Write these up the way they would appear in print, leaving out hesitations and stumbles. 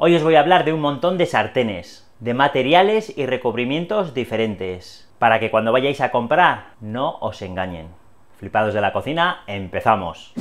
Hoy os voy a hablar de un montón de sartenes, de materiales y recubrimientos diferentes, para que cuando vayáis a comprar no os engañen. Flipados de la cocina, empezamos.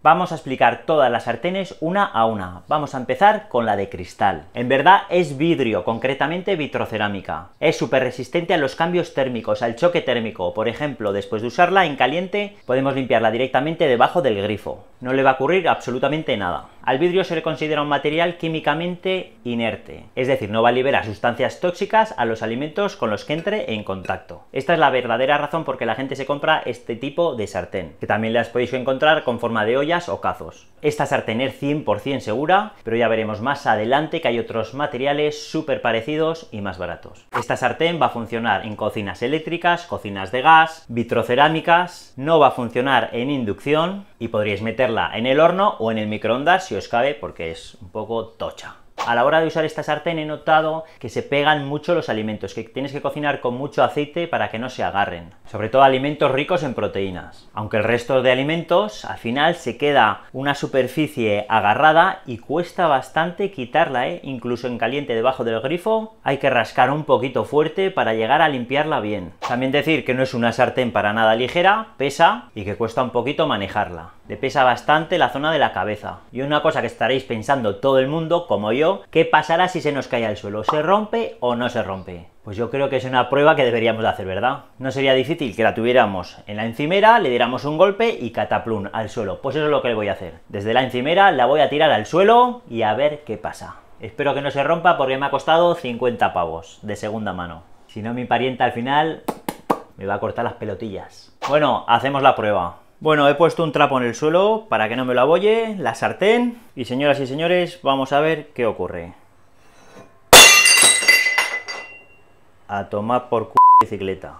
Vamos a explicar todas las sartenes una a una. Vamos a empezar con la de cristal. En verdad es vidrio, concretamente vitrocerámica. Es súper resistente a los cambios térmicos, al choque térmico. Por ejemplo, después de usarla en caliente, podemos limpiarla directamente debajo del grifo. No le va a ocurrir absolutamente nada. Al vidrio se le considera un material químicamente inerte, es decir, no va a liberar sustancias tóxicas a los alimentos con los que entre en contacto. Esta es la verdadera razón por que la gente se compra este tipo de sartén, que también las podéis encontrar con forma de ollas o cazos. Esta sartén es 100% segura, pero ya veremos más adelante que hay otros materiales súper parecidos y más baratos. Esta sartén va a funcionar en cocinas eléctricas, cocinas de gas, vitrocerámicas, no va a funcionar en inducción y podríais meterla en el horno o en el microondas si os cabe, porque es un poco tocha. A la hora de usar esta sartén he notado que se pegan mucho los alimentos, que tienes que cocinar con mucho aceite para que no se agarren, sobre todo alimentos ricos en proteínas, aunque el resto de alimentos al final se queda una superficie agarrada y cuesta bastante quitarla, incluso en caliente debajo del grifo hay que rascar un poquito fuerte para llegar a limpiarla bien. También decir que no es una sartén para nada ligera, pesa y que cuesta un poquito manejarla. Le pesa bastante la zona de la cabeza. Y una cosa que estaréis pensando todo el mundo, como yo, ¿qué pasará si se nos cae al suelo? ¿Se rompe o no se rompe? Pues yo creo que es una prueba que deberíamos de hacer, ¿verdad? No sería difícil que la tuviéramos en la encimera, le diéramos un golpe y cataplum al suelo. Pues eso es lo que le voy a hacer. Desde la encimera la voy a tirar al suelo y a ver qué pasa. Espero que no se rompa porque me ha costado 50 pavos de segunda mano. Si no, mi parienta al final me va a cortar las pelotillas. Bueno, hacemos la prueba. Bueno, he puesto un trapo en el suelo para que no me lo abolle, la sartén, y señoras y señores, vamos a ver qué ocurre. A tomar por bicicleta.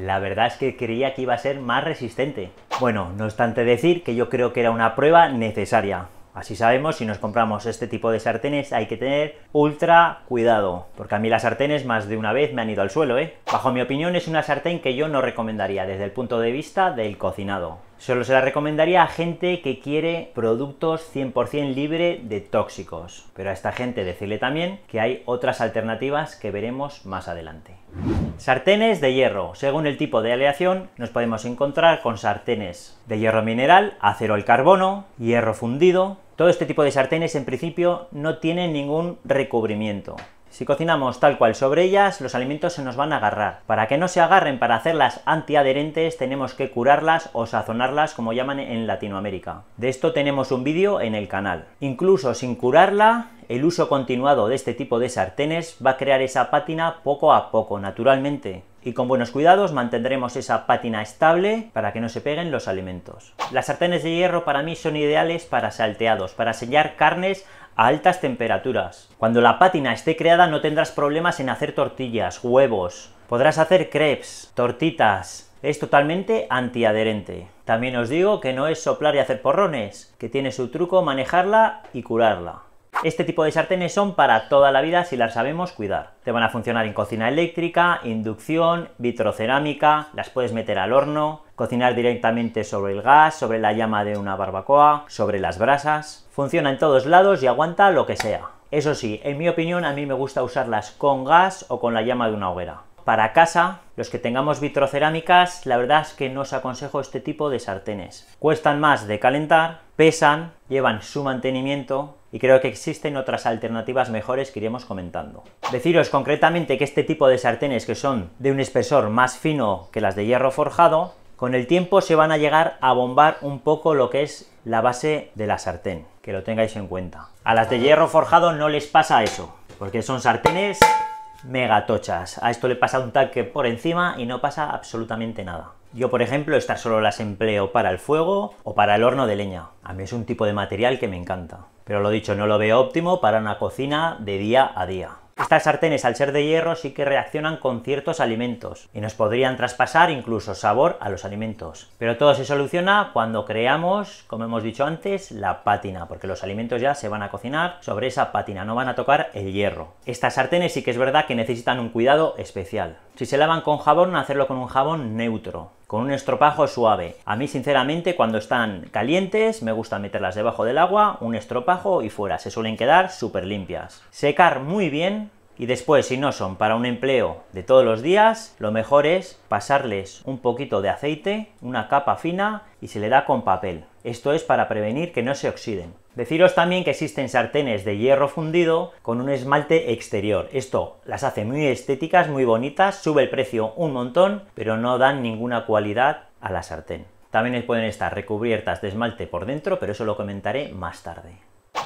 La verdad es que creía que iba a ser más resistente. Bueno, no obstante decir que yo creo que era una prueba necesaria. Así sabemos, si nos compramos este tipo de sartenes hay que tener ultra cuidado, porque a mí las sartenes más de una vez me han ido al suelo, Bajo mi opinión es una sartén que yo no recomendaría desde el punto de vista del cocinado. Solo se la recomendaría a gente que quiere productos 100% libre de tóxicos. Pero a esta gente decirle también que hay otras alternativas que veremos más adelante. Sartenes de hierro. Según el tipo de aleación, nos podemos encontrar con sartenes de hierro mineral, acero al carbono, hierro fundido. Todo este tipo de sartenes en principio no tienen ningún recubrimiento. Si cocinamos tal cual sobre ellas, los alimentos se nos van a agarrar. Para que no se agarren, para hacerlas antiadherentes, tenemos que curarlas o sazonarlas, como llaman en Latinoamérica. De esto tenemos un vídeo en el canal. Incluso sin curarla, el uso continuado de este tipo de sartenes va a crear esa pátina poco a poco, naturalmente. Y con buenos cuidados mantendremos esa pátina estable para que no se peguen los alimentos. Las sartenes de hierro para mí son ideales para salteados, para sellar carnes a altas temperaturas. Cuando la pátina esté creada no tendrás problemas en hacer tortillas, huevos, podrás hacer crepes, tortitas. Es totalmente antiadherente. También os digo que no es soplar y hacer porrones, que tiene su truco manejarla y curarla. Este tipo de sartenes son para toda la vida si las sabemos cuidar. Te van a funcionar en cocina eléctrica, inducción, vitrocerámica, las puedes meter al horno, cocinar directamente sobre el gas, sobre la llama de una barbacoa, sobre las brasas. Funciona en todos lados y aguanta lo que sea. Eso sí, en mi opinión a mí me gusta usarlas con gas o con la llama de una hoguera. Para casa, los que tengamos vitrocerámicas, la verdad es que no os aconsejo este tipo de sartenes. Cuestan más de calentar, pesan, llevan su mantenimiento y creo que existen otras alternativas mejores que iremos comentando. Deciros concretamente que este tipo de sartenes, que son de un espesor más fino que las de hierro forjado, con el tiempo se van a llegar a bombar un poco lo que es la base de la sartén, que lo tengáis en cuenta. A las de hierro forjado no les pasa eso, porque son sartenes mega tochas. A esto le pasa un taque por encima y no pasa absolutamente nada. Yo, por ejemplo, estas solo las empleo para el fuego o para el horno de leña. A mí es un tipo de material que me encanta. Pero lo dicho, no lo veo óptimo para una cocina de día a día. Estas sartenes, al ser de hierro, sí que reaccionan con ciertos alimentos y nos podrían traspasar incluso sabor a los alimentos. Pero todo se soluciona cuando creamos, como hemos dicho antes, la pátina, porque los alimentos ya se van a cocinar sobre esa pátina, no van a tocar el hierro. Estas sartenes sí que es verdad que necesitan un cuidado especial. Si se lavan con jabón, hacerlo con un jabón neutro, con un estropajo suave. A mí, sinceramente, cuando están calientes, me gusta meterlas debajo del agua, un estropajo y fuera. Se suelen quedar súper limpias. Secar muy bien. Y después, si no son para un empleo de todos los días, lo mejor es pasarles un poquito de aceite, una capa fina, y se le da con papel. Esto es para prevenir que no se oxiden. Deciros también que existen sartenes de hierro fundido con un esmalte exterior. Esto las hace muy estéticas, muy bonitas, sube el precio un montón, pero no dan ninguna cualidad a la sartén. También pueden estar recubiertas de esmalte por dentro, pero eso lo comentaré más tarde.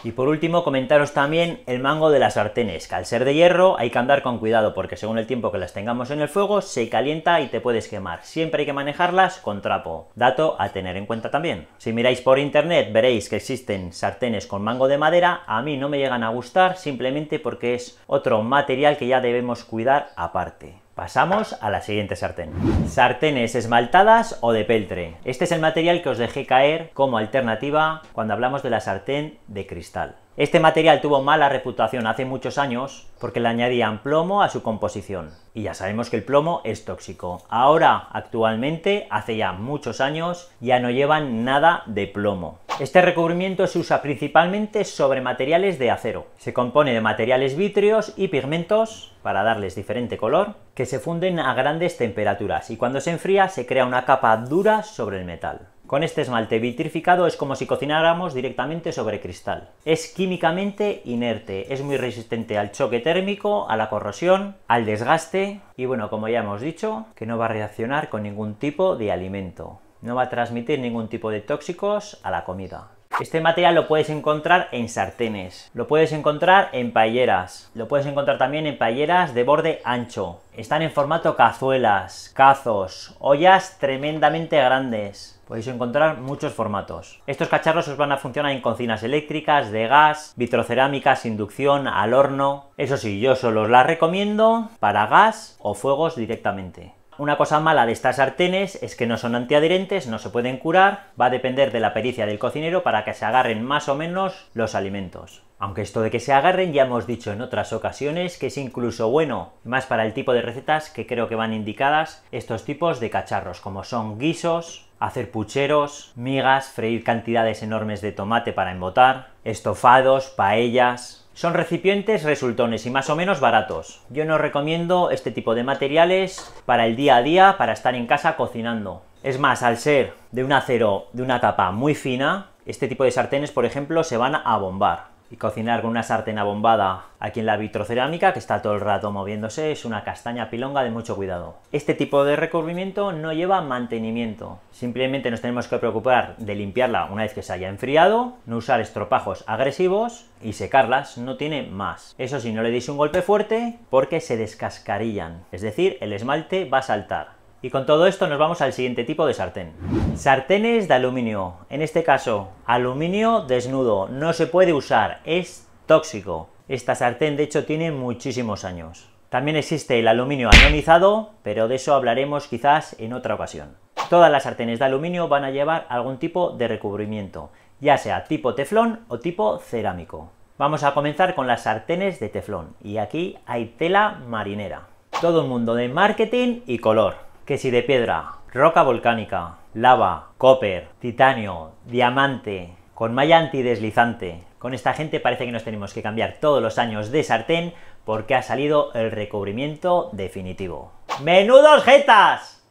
Y por último, comentaros también el mango de las sartenes, que al ser de hierro hay que andar con cuidado, porque según el tiempo que las tengamos en el fuego, se calienta y te puedes quemar. Siempre hay que manejarlas con trapo. Dato a tener en cuenta también. Si miráis por internet veréis que existen sartenes con mango de madera. A mí no me llegan a gustar, simplemente porque es otro material que ya debemos cuidar aparte. Pasamos a la siguiente sartén. Sartenes esmaltadas o de peltre. Este es el material que os dejé caer como alternativa cuando hablamos de la sartén de cristal. Este material tuvo mala reputación hace muchos años porque le añadían plomo a su composición. Y ya sabemos que el plomo es tóxico. Ahora, actualmente, hace ya muchos años, ya no llevan nada de plomo. Este recubrimiento se usa principalmente sobre materiales de acero. Se compone de materiales vítreos y pigmentos, para darles diferente color, que se funden a grandes temperaturas y cuando se enfría se crea una capa dura sobre el metal. Con este esmalte vitrificado es como si cocináramos directamente sobre cristal. Es químicamente inerte, es muy resistente al choque térmico, a la corrosión, al desgaste y bueno, como ya hemos dicho, que no va a reaccionar con ningún tipo de alimento. No va a transmitir ningún tipo de tóxicos a la comida. Este material lo puedes encontrar en sartenes, lo puedes encontrar en paelleras, lo puedes encontrar también en paelleras de borde ancho. Están en formato cazuelas, cazos, ollas tremendamente grandes. Podéis encontrar muchos formatos. Estos cacharros os van a funcionar en cocinas eléctricas, de gas, vitrocerámicas, inducción, al horno. Eso sí, yo solo os las recomiendo para gas o fuegos directamente. Una cosa mala de estas sartenes es que no son antiadherentes, no se pueden curar, va a depender de la pericia del cocinero para que se agarren más o menos los alimentos. Aunque esto de que se agarren ya hemos dicho en otras ocasiones que es incluso bueno, más para el tipo de recetas que creo que van indicadas estos tipos de cacharros, como son guisos, hacer pucheros, migas, freír cantidades enormes de tomate para embotar, estofados, paellas. Son recipientes resultones y más o menos baratos. Yo no recomiendo este tipo de materiales para el día a día, para estar en casa cocinando. Es más, al ser de un acero de una capa muy fina, este tipo de sartenes, por ejemplo, se van a bombar. Y cocinar con una sartén abombada aquí en la vitrocerámica, que está todo el rato moviéndose, es una castaña pilonga de mucho cuidado. Este tipo de recubrimiento no lleva mantenimiento. Simplemente nos tenemos que preocupar de limpiarla una vez que se haya enfriado, no usar estropajos agresivos y secarlas, no tiene más. Eso sí, no le deis un golpe fuerte porque se descascarillan, es decir, el esmalte va a saltar. Y con todo esto nos vamos al siguiente tipo de sartén. Sartenes de aluminio. En este caso, aluminio desnudo. No se puede usar, es tóxico. Esta sartén, de hecho, tiene muchísimos años. También existe el aluminio anodizado, pero de eso hablaremos quizás en otra ocasión. Todas las sartenes de aluminio van a llevar algún tipo de recubrimiento, ya sea tipo teflón o tipo cerámico. Vamos a comenzar con las sartenes de teflón. Y aquí hay tela marinera. Todo un mundo de marketing y color. Que si de piedra, roca volcánica, lava, copper, titanio, diamante, con malla antideslizante. Con esta gente parece que nos tenemos que cambiar todos los años de sartén porque ha salido el recubrimiento definitivo. ¡Menudos jetas!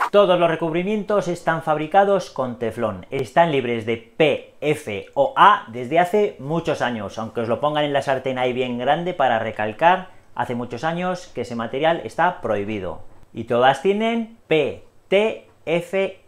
Todos los recubrimientos están fabricados con teflón. Están libres de PFOA desde hace muchos años, aunque os lo pongan en la sartén ahí bien grande para recalcar. Hace muchos años que ese material está prohibido. Y todas tienen PTFE.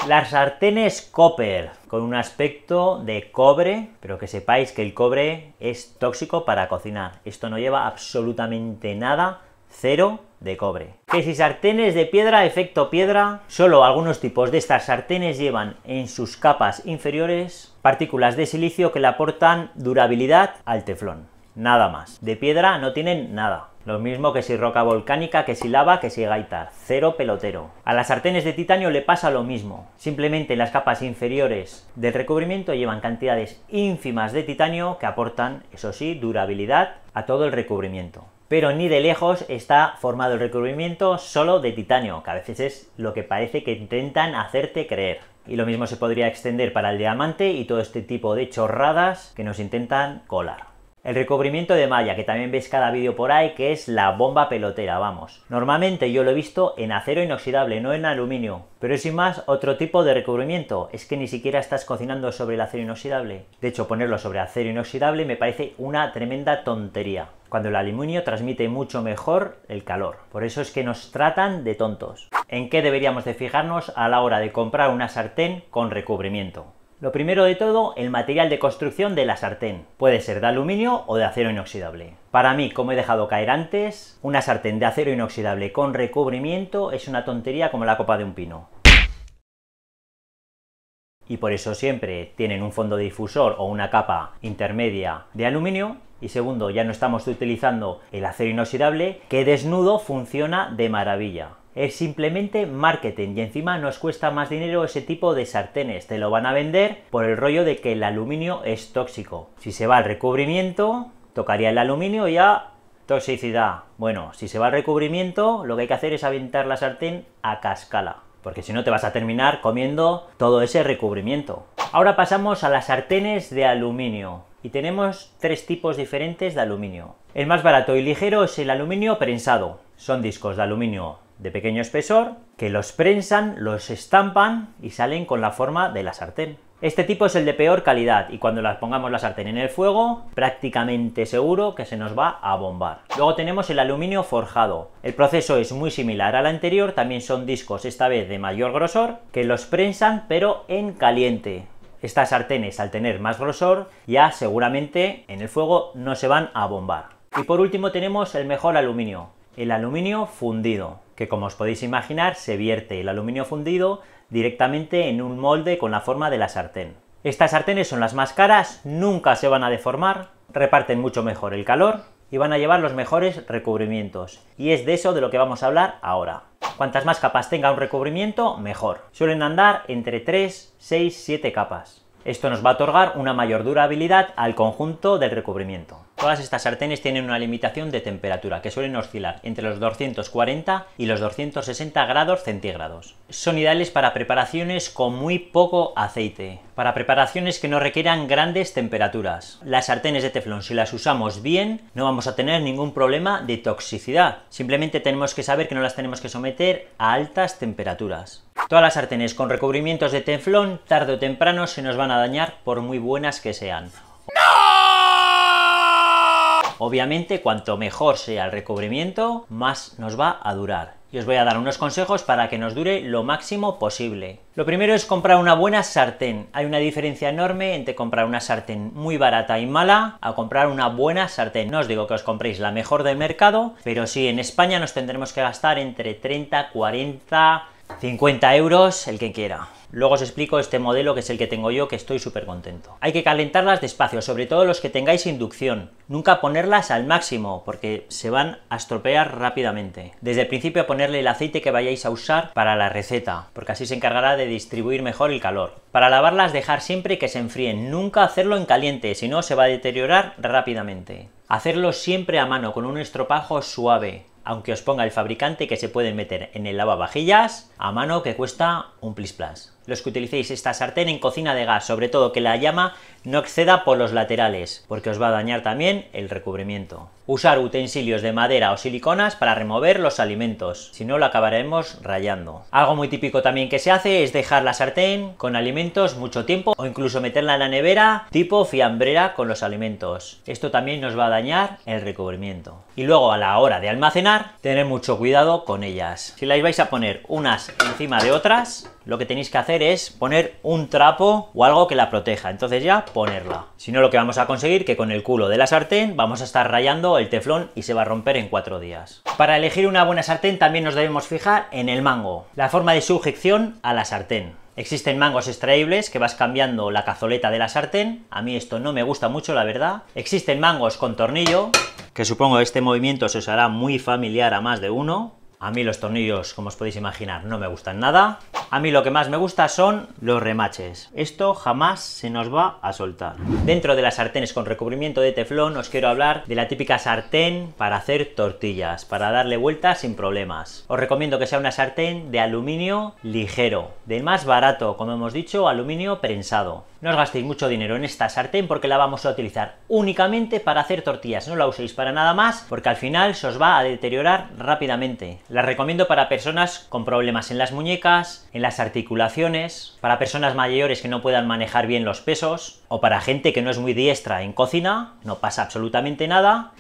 Las sartenes copper, con un aspecto de cobre, pero que sepáis que el cobre es tóxico para cocinar. Esto no lleva absolutamente nada, cero de cobre. Que si sartenes de piedra, efecto piedra, solo algunos tipos de estas sartenes llevan en sus capas inferiores partículas de silicio que le aportan durabilidad al teflón. nada más. De piedra no tienen nada. Lo mismo que si roca volcánica, que si lava, que si gaita, cero pelotero. A las sartenes de titanio le pasa lo mismo, simplemente las capas inferiores del recubrimiento llevan cantidades ínfimas de titanio que aportan, eso sí, durabilidad a todo el recubrimiento. Pero ni de lejos está formado el recubrimiento solo de titanio, que a veces es lo que parece que intentan hacerte creer. Y lo mismo se podría extender para el diamante y todo este tipo de chorradas que nos intentan colar. El recubrimiento de malla, que también ves cada vídeo por ahí, que es la bomba pelotera, vamos. Normalmente yo lo he visto en acero inoxidable, no en aluminio. Pero es sin más otro tipo de recubrimiento, es que ni siquiera estás cocinando sobre el acero inoxidable. De hecho, ponerlo sobre acero inoxidable me parece una tremenda tontería, cuando el aluminio transmite mucho mejor el calor. Por eso es que nos tratan de tontos. ¿En qué deberíamos de fijarnos a la hora de comprar una sartén con recubrimiento? Lo primero de todo, el material de construcción de la sartén. Puede ser de aluminio o de acero inoxidable. Para mí, como he dejado caer antes, una sartén de acero inoxidable con recubrimiento es una tontería como la copa de un pino. Y por eso siempre tienen un fondo difusor o una capa intermedia de aluminio. Y segundo, ya no estamos utilizando el acero inoxidable, que desnudo funciona de maravilla. Es simplemente marketing y encima nos cuesta más dinero ese tipo de sartenes. Te lo van a vender por el rollo de que el aluminio es tóxico. Si se va al recubrimiento, tocaría el aluminio ya toxicidad. Bueno, si se va al recubrimiento, lo que hay que hacer es aventar la sartén a cascala, porque si no te vas a terminar comiendo todo ese recubrimiento. Ahora pasamos a las sartenes de aluminio. Y tenemos tres tipos diferentes de aluminio. El más barato y ligero es el aluminio prensado. Son discos de aluminio de pequeño espesor que los prensan, los estampan y salen con la forma de la sartén. Este tipo es el de peor calidad y cuando pongamos la sartén en el fuego, prácticamente seguro que se nos va a bombar. Luego tenemos el aluminio forjado. El proceso es muy similar al anterior, también son discos, esta vez de mayor grosor, que los prensan pero en caliente. Estas sartenes, al tener más grosor, ya seguramente en el fuego no se van a bombar. Y por último tenemos el mejor aluminio, el aluminio fundido, que como os podéis imaginar se vierte el aluminio fundido directamente en un molde con la forma de la sartén. Estas sartenes son las más caras, nunca se van a deformar, reparten mucho mejor el calor y van a llevar los mejores recubrimientos. Y es de eso de lo que vamos a hablar ahora. Cuantas más capas tenga un recubrimiento, mejor. Suelen andar entre 3, 6, 7 capas. Esto nos va a otorgar una mayor durabilidad al conjunto del recubrimiento. Todas estas sartenes tienen una limitación de temperatura que suelen oscilar entre los 240 y los 260 grados centígrados. Son ideales para preparaciones con muy poco aceite, para preparaciones que no requieran grandes temperaturas. Las sartenes de teflón, si las usamos bien, no vamos a tener ningún problema de toxicidad. Simplemente tenemos que saber que no las tenemos que someter a altas temperaturas. Todas las sartenes con recubrimientos de teflón, tarde o temprano se nos van a dañar por muy buenas que sean. Obviamente, cuanto mejor sea el recubrimiento, más nos va a durar. Y os voy a dar unos consejos para que nos dure lo máximo posible. Lo primero es comprar una buena sartén. Hay una diferencia enorme entre comprar una sartén muy barata y mala a comprar una buena sartén. No os digo que os compréis la mejor del mercado, pero sí, en España nos tendremos que gastar entre 30, 40, 50 euros el que quiera. Luego os explico este modelo que es el que tengo yo, que estoy súper contento. Hay que calentarlas despacio, sobre todo los que tengáis inducción. Nunca ponerlas al máximo, porque se van a estropear rápidamente. Desde el principio ponerle el aceite que vayáis a usar para la receta, porque así se encargará de distribuir mejor el calor. Para lavarlas dejar siempre que se enfríen, nunca hacerlo en caliente, si no se va a deteriorar rápidamente. Hacerlo siempre a mano, con un estropajo suave. Aunque os ponga el fabricante que se pueden meter en el lavavajillas a mano, que cuesta un plis plas. Los que utilicéis esta sartén en cocina de gas, sobre todo que la llama no exceda por los laterales, porque os va a dañar también el recubrimiento. Usar utensilios de madera o siliconas para remover los alimentos, si no lo acabaremos rayando. Algo muy típico también que se hace es dejar la sartén con alimentos mucho tiempo o incluso meterla en la nevera tipo fiambrera con los alimentos. Esto también nos va a dañar el recubrimiento. Y luego a la hora de almacenar, tener mucho cuidado con ellas. Si las vais a poner unas encima de otras, lo que tenéis que hacer es poner un trapo o algo que la proteja, entonces ya ponerla. Si no, lo que vamos a conseguir que con el culo de la sartén vamos a estar rayando el teflón y se va a romper en 4 días. Para elegir una buena sartén también nos debemos fijar en el mango, la forma de sujeción a la sartén. Existen mangos extraíbles que vas cambiando la cazoleta de la sartén, a mí esto no me gusta mucho, la verdad. Existen mangos con tornillo, que supongo que este movimiento se os hará muy familiar a más de uno. A mí los tornillos, como os podéis imaginar, no me gustan nada. A mí lo que más me gusta son los remaches. Esto jamás se nos va a soltar. Dentro de las sartenes con recubrimiento de teflón os quiero hablar de la típica sartén para hacer tortillas, para darle vueltas sin problemas. Os recomiendo que sea una sartén de aluminio ligero, del más barato, como hemos dicho, aluminio prensado. No os gastéis mucho dinero en esta sartén porque la vamos a utilizar únicamente para hacer tortillas. No la uséis para nada más porque al final se os va a deteriorar rápidamente. La recomiendo para personas con problemas en las muñecas, en las articulaciones, para personas mayores que no puedan manejar bien los pesos, o para gente que no es muy diestra en cocina, no pasa absolutamente nada.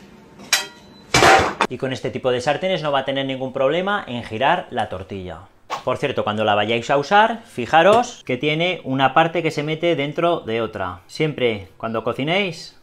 Y con este tipo de sartenes no va a tener ningún problema en girar la tortilla. Por cierto, cuando la vayáis a usar, fijaros que tiene una parte que se mete dentro de otra. Siempre cuando cocinéis,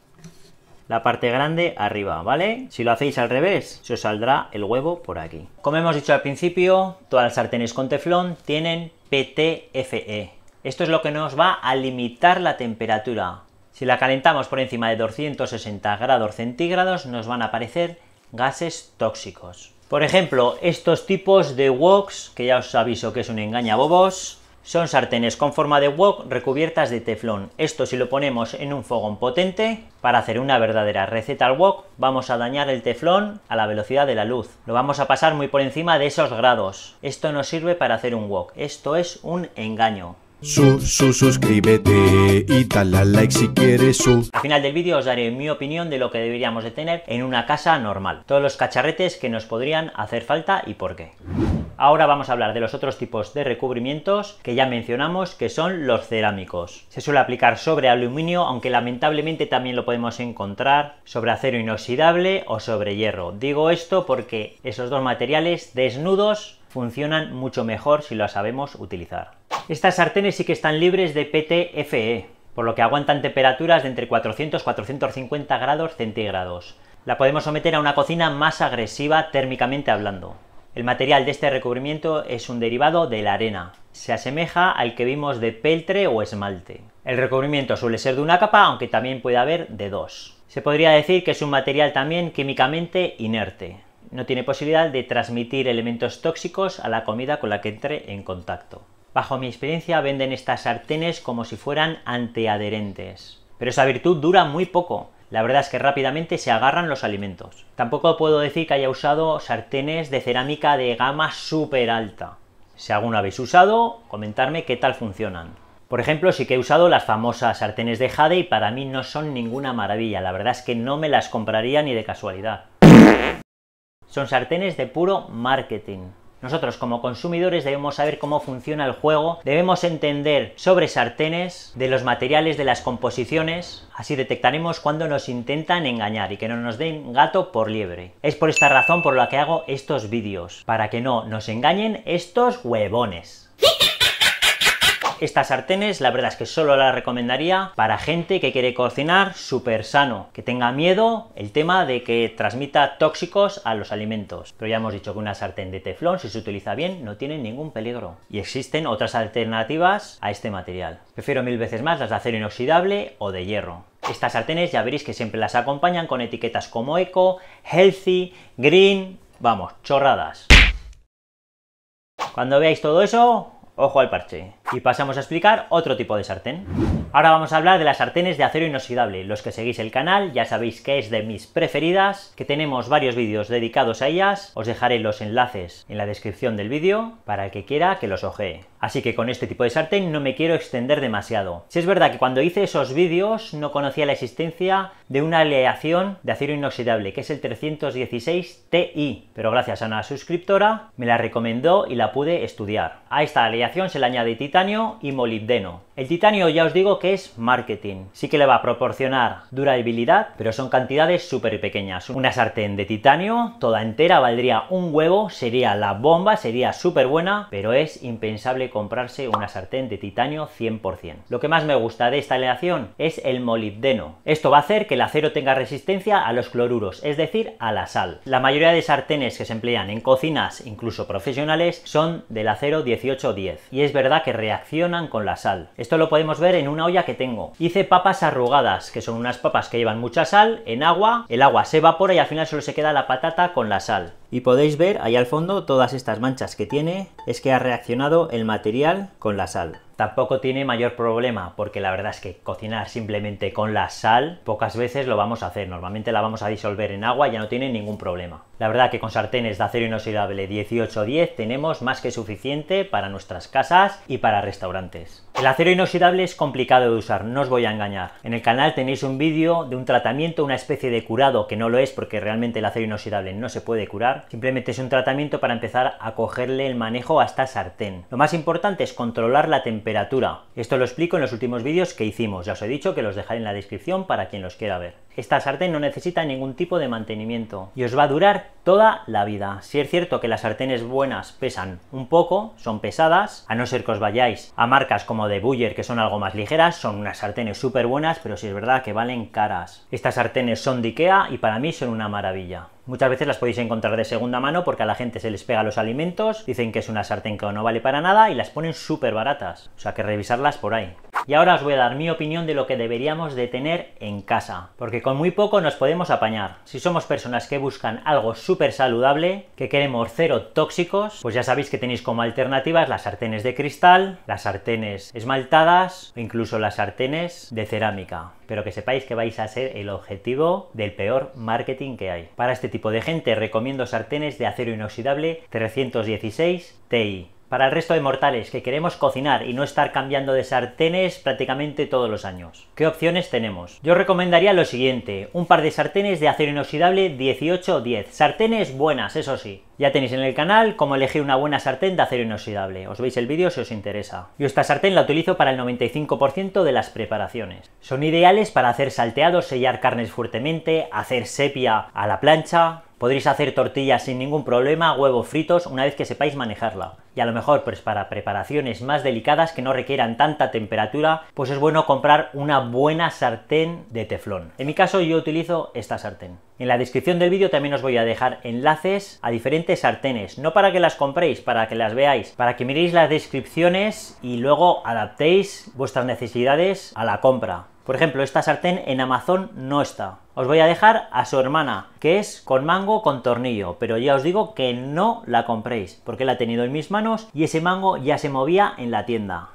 la parte grande arriba, ¿vale? Si lo hacéis al revés, se os saldrá el huevo por aquí. Como hemos dicho al principio, todas las sartenes con teflón tienen PTFE. Esto es lo que nos va a limitar la temperatura. Si la calentamos por encima de 260 grados centígrados, nos van a aparecer gases tóxicos. Por ejemplo, estos tipos de woks, que ya os aviso que es un engañabobos, son sartenes con forma de wok recubiertas de teflón. Esto, si lo ponemos en un fogón potente, para hacer una verdadera receta al wok, vamos a dañar el teflón a la velocidad de la luz. Lo vamos a pasar muy por encima de esos grados. Esto no sirve para hacer un wok. Esto es un engaño. Suscríbete y dale a like si quieres. Al final del vídeo os daré mi opinión de lo que deberíamos de tener en una casa normal. Todos los cacharretes que nos podrían hacer falta y por qué. Ahora vamos a hablar de los otros tipos de recubrimientos que ya mencionamos, que son los cerámicos. Se suele aplicar sobre aluminio, aunque lamentablemente también lo podemos encontrar sobre acero inoxidable o sobre hierro. Digo esto porque esos dos materiales desnudos funcionan mucho mejor si lo sabemos utilizar. Estas sartenes sí que están libres de PTFE, por lo que aguantan temperaturas de entre 400 y 450 grados centígrados. La podemos someter a una cocina más agresiva térmicamente hablando. El material de este recubrimiento es un derivado de la arena. Se asemeja al que vimos de peltre o esmalte. El recubrimiento suele ser de una capa, aunque también puede haber de dos. Se podría decir que es un material también químicamente inerte. No tiene posibilidad de transmitir elementos tóxicos a la comida con la que entre en contacto. Bajo mi experiencia venden estas sartenes como si fueran antiadherentes, pero esa virtud dura muy poco. La verdad es que rápidamente se agarran los alimentos. Tampoco puedo decir que haya usado sartenes de cerámica de gama súper alta. Si alguna habéis usado, comentadme qué tal funcionan. Por ejemplo, sí que he usado las famosas sartenes de jade y para mí no son ninguna maravilla. La verdad es que no me las compraría ni de casualidad. Son sartenes de puro marketing. Nosotros como consumidores debemos saber cómo funciona el juego, debemos entender sobre sartenes, de los materiales, de las composiciones, así detectaremos cuando nos intentan engañar y que no nos den gato por liebre. Es por esta razón por la que hago estos vídeos, para que no nos engañen estos huevones. Estas sartenes la verdad es que solo las recomendaría para gente que quiere cocinar súper sano, que tenga miedo el tema de que transmita tóxicos a los alimentos. Pero ya hemos dicho que una sartén de teflón, si se utiliza bien, no tiene ningún peligro. Y existen otras alternativas a este material. Prefiero mil veces más las de acero inoxidable o de hierro. Estas sartenes ya veréis que siempre las acompañan con etiquetas como eco, healthy, green, vamos, chorradas. Cuando veáis todo eso, ojo al parche. Y pasamos a explicar otro tipo de sartén. Ahora vamos a hablar de las sartenes de acero inoxidable. Los que seguís el canal ya sabéis que es de mis preferidas, que tenemos varios vídeos dedicados a ellas. Os dejaré los enlaces en la descripción del vídeo para el que quiera que los ojee. Así que con este tipo de sartén no me quiero extender demasiado. Si es verdad que cuando hice esos vídeos no conocía la existencia de una aleación de acero inoxidable, que es el 316 Ti, pero gracias a una suscriptora me la recomendó y la pude estudiar. A esta aleación se le añade titanio y molibdeno. El titanio ya os digo que es marketing. Sí que le va a proporcionar durabilidad, pero son cantidades súper pequeñas. Una sartén de titanio toda entera valdría un huevo, sería la bomba, sería súper buena, pero es impensable comprarse una sartén de titanio 100%. Lo que más me gusta de esta aleación es el molibdeno. Esto va a hacer que acero tenga resistencia a los cloruros, es decir, a la sal. La mayoría de sartenes que se emplean en cocinas, incluso profesionales, son del acero 1810 y es verdad que reaccionan con la sal. Esto lo podemos ver en una olla que tengo. Hice papas arrugadas, que son unas papas que llevan mucha sal en agua, el agua se evapora y al final solo se queda la patata con la sal. Y podéis ver ahí al fondo todas estas manchas que tiene, es que ha reaccionado el material con la sal. Tampoco tiene mayor problema, porque la verdad es que cocinar simplemente con la sal, pocas veces lo vamos a hacer. Normalmente la vamos a disolver en agua y ya no tiene ningún problema. La verdad que con sartenes de acero inoxidable 1810 tenemos más que suficiente para nuestras casas y para restaurantes. El acero inoxidable es complicado de usar, no os voy a engañar. En el canal tenéis un vídeo de un tratamiento, una especie de curado, que no lo es porque realmente el acero inoxidable no se puede curar. Simplemente es un tratamiento para empezar a cogerle el manejo a esta sartén. Lo más importante es controlar la temperatura. Esto lo explico en los últimos vídeos que hicimos, ya os he dicho que los dejaré en la descripción para quien los quiera ver. Esta sartén no necesita ningún tipo de mantenimiento y os va a durar toda la vida. Si es cierto que las sartenes buenas pesan un poco, son pesadas, a no ser que os vayáis a marcas como de Buyer, que son algo más ligeras, son unas sartenes súper buenas, pero sí es verdad que valen caras. Estas sartenes son de Ikea y para mí son una maravilla. Muchas veces las podéis encontrar de segunda mano porque a la gente se les pega los alimentos, dicen que es una sartén que no vale para nada y las ponen súper baratas, o sea que revisarlas por ahí. Y ahora os voy a dar mi opinión de lo que deberíamos de tener en casa, porque con muy poco nos podemos apañar. Si somos personas que buscan algo súper saludable, que queremos cero tóxicos, pues ya sabéis que tenéis como alternativas las sartenes de cristal, las sartenes esmaltadas o incluso las sartenes de cerámica. Pero que sepáis que vais a ser el objetivo del peor marketing que hay. Para este tipo de gente recomiendo sartenes de acero inoxidable 316 Ti. Para el resto de mortales que queremos cocinar y no estar cambiando de sartenes prácticamente todos los años, ¿qué opciones tenemos? Yo recomendaría lo siguiente, un par de sartenes de acero inoxidable 1810, sartenes buenas, eso sí. Ya tenéis en el canal cómo elegir una buena sartén de acero inoxidable, os veis el vídeo si os interesa. Yo esta sartén la utilizo para el 95% de las preparaciones. Son ideales para hacer salteados, sellar carnes fuertemente, hacer sepia a la plancha. Podréis hacer tortillas sin ningún problema, huevos fritos, una vez que sepáis manejarla. Y a lo mejor, pues para preparaciones más delicadas que no requieran tanta temperatura, pues es bueno comprar una buena sartén de teflón. En mi caso yo utilizo esta sartén. En la descripción del vídeo también os voy a dejar enlaces a diferentes sartenes, no para que las compréis, para que las veáis, para que miréis las descripciones y luego adaptéis vuestras necesidades a la compra. Por ejemplo, esta sartén en Amazon no está. Os voy a dejar a su hermana, que es con mango con tornillo, pero ya os digo que no la compréis, porque la he tenido en mis manos y ese mango ya se movía en la tienda.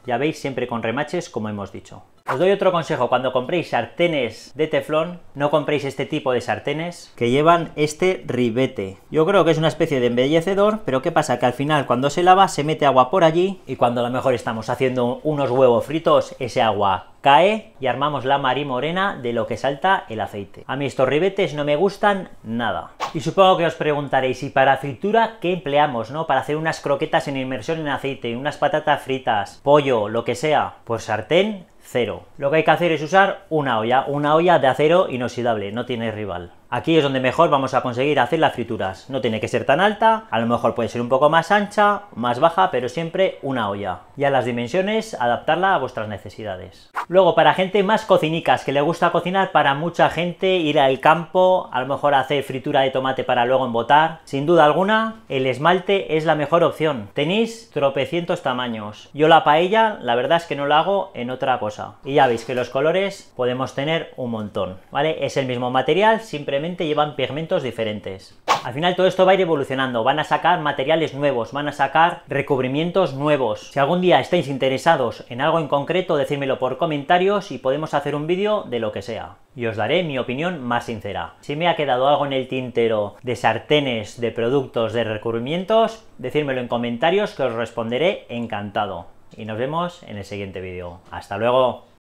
Ya veis, siempre con remaches, como hemos dicho. Os doy otro consejo, cuando compréis sartenes de teflón, no compréis este tipo de sartenes que llevan este ribete. Yo creo que es una especie de embellecedor, pero ¿qué pasa? Que al final cuando se lava se mete agua por allí y cuando a lo mejor estamos haciendo unos huevos fritos, ese agua cae y armamos la marimorena de lo que salta el aceite. A mí estos ribetes no me gustan nada. Y supongo que os preguntaréis, ¿y para fritura qué empleamos, no? Para hacer unas croquetas en inmersión en aceite, unas patatas fritas, pollo, lo que sea. Pues sartén, cero. Lo que hay que hacer es usar una olla de acero inoxidable, no tiene rival. Aquí es donde mejor vamos a conseguir hacer las frituras. No tiene que ser tan alta, a lo mejor puede ser un poco más ancha, más baja, pero siempre una olla. Y a las dimensiones, adaptarla a vuestras necesidades. Luego, para gente más cocinicas, que le gusta cocinar, para mucha gente ir al campo, a lo mejor hacer fritura de tomate para luego embotar, sin duda alguna, el esmalte es la mejor opción. Tenéis tropecientos tamaños. Yo la paella, la verdad es que no la hago en otra cosa. Y ya veis que los colores podemos tener un montón, ¿vale? Es el mismo material, simplemente llevan pigmentos diferentes. Al final todo esto va a ir evolucionando, van a sacar materiales nuevos, van a sacar recubrimientos nuevos. Si algún día estáis interesados en algo en concreto, decídmelo por comentarios y podemos hacer un vídeo de lo que sea. Y os daré mi opinión más sincera. Si me ha quedado algo en el tintero de sartenes, de productos, de recubrimientos, decídmelo en comentarios que os responderé encantado. Y nos vemos en el siguiente vídeo. ¡Hasta luego!